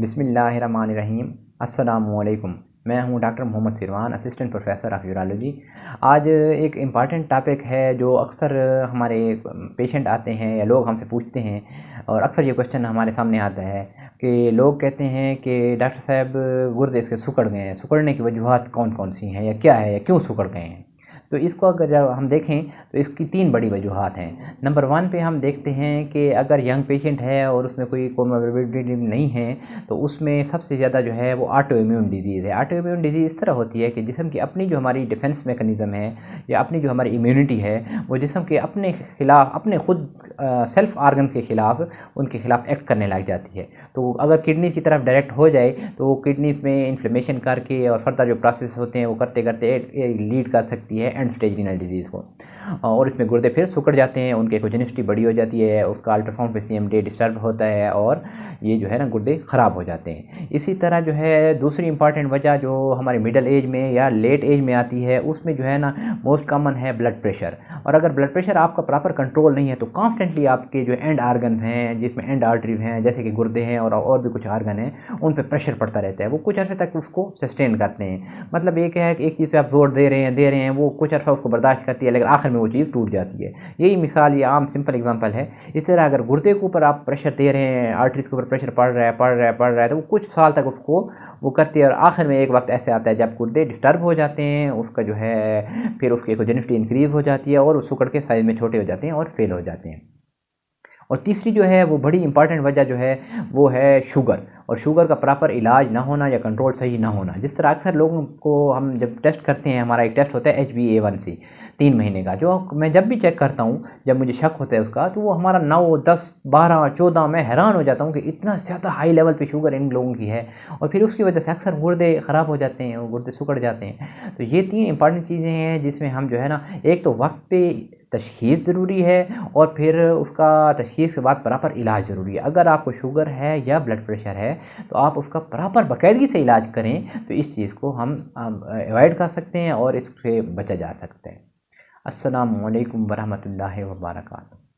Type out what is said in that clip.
बिस्मिल्लाहिर्रहमानिर्रहीम। अस्सलामुअलैकुम। मैं हूं doctor Mohammad Sirwan, assistant professor of urology. आज एक इम्पॉर्टेंट टॉपिक है जो अक्सर हमारे पेशेंट आते हैं या लोग हमसे पूछते हैं, और अक्सर ये क्वेश्चन हमारे सामने आता है कि लोग कहते हैं कि डॉक्टर साहब गुर्दे इसके सिकुड़ गए हैं, सिकुड़ने की वजूहात कौन कौन सी हैं या क्या है या क्यों सिकुड़ गए हैं। तो इसको अगर जब हम देखें तो इसकी 3 बड़ी वजूहात हैं। नंबर 1 पे हम देखते हैं कि अगर यंग पेशेंट है और उसमें कोई कोमोर्बिडिटी नहीं है तो उसमें सबसे ज़्यादा जो है वो ऑटो इम्यून डिजीज़ है। ऑटो इम्यून डिजीज़ इस तरह होती है कि जिस्म की अपनी जो हमारी डिफेंस मैकेनिज़्म है या अपनी जो हमारी इम्यूनिटी है वो जिस्म के अपने खिलाफ, अपने खुद सेल्फ आर्गन के खिलाफ, उनके खिलाफ एक्ट करने लग जाती है। तो अगर किडनी की तरफ डायरेक्ट हो जाए तो वो किडनी में इन्फ्लेमेशन करके और फर्दर जो प्रोसेस होते हैं वो करते करते लीड कर सकती है एंड स्टेज रीनल डिजीज़ को, और इसमें गुर्दे फिर सिकुड़ जाते हैं, उनकी एकोजेनिसिटी बड़ी हो जाती है, उसका अल्ट्रासाउंड पे CMD डिस्टर्ब होता है और ये जो है ना गुर्दे ख़राब हो जाते हैं। इसी तरह जो है दूसरी इंपॉर्टेंट वजह जो हमारे मिडिल एज में या लेट एज में आती है उसमें जो है ना मोस्ट कॉमन है ब्लड प्रेशर। और अगर ब्लड प्रेशर आपका प्रॉपर कंट्रोल नहीं है तो कॉन्स्टेंटली आपके जो एंड आर्गन हैं, जिसमें एंड आर्टरीज हैं जैसे कि गुर्दे हैं और भी कुछ आर्गन हैं, उन पर प्रेशर पड़ता रहता है। वो कुछ अर्से तक उसको सस्टेन करते हैं। मतलब ये क्या है कि एक चीज़ पे आप जोर दे रहे हैं, वो कुछ अर्सा उसको बर्दाश्त करती है, लेकिन आखिर में वो चीज़ टूट जाती है। यही मिसाल, ये आम सिंपल एग्जांपल है। इस तरह अगर गुर्दे के ऊपर आप प्रेशर दे रहे हैं, आर्टरीज के ऊपर प्रेशर पड़ रहा है तो वो कुछ साल तक उसको वो करती है, और आखिर में एक वक्त ऐसे आता है जब गुर्दे डिस्टर्ब हो जाते हैं, उसका जो है फिर उसकी एकोजेनिसिटी इंक्रीज हो जाती है और वो सिकुड़ के साइज में छोटे हो जाते हैं और फेल हो जाते हैं। और तीसरी जो है वो बड़ी इंपॉर्टेंट वजह जो है वो है शुगर, और शुगर का प्रॉपर इलाज ना होना या कंट्रोल सही ना होना। जिस तरह अक्सर लोगों को हम जब टेस्ट करते हैं, हमारा एक टेस्ट होता है HbA1c 3 महीने का, जो मैं जब भी चेक करता हूँ, जब मुझे शक होता है उसका, तो वो हमारा 9, 10, 12, 14, मैं हैरान हो जाता हूँ कि इतना ज़्यादा हाई लेवल पे शुगर इन लोगों की है, और फिर उसकी वजह से अक्सर गुर्दे ख़राब हो जाते हैं, गुर्दे सिकुड़ जाते हैं। तो ये 3 इंपॉर्टेंट चीज़ें हैं जिसमें हम जो है ना, एक तो वक्त पे तशख़ीस ज़रूरी है और फिर उसका तशख़ीस के बाद प्रॉपर इलाज ज़रूरी है। अगर आपको शुगर है या ब्लड प्रेशर है तो आप उसका प्रॉपर बाकायदगी से इलाज करें तो इस चीज़ को हम अवॉइड कर सकते हैं और इससे बचा जा सकता है। अस्सलामु अलैकुम वरहमतुल्लाहि वबरकातुहू।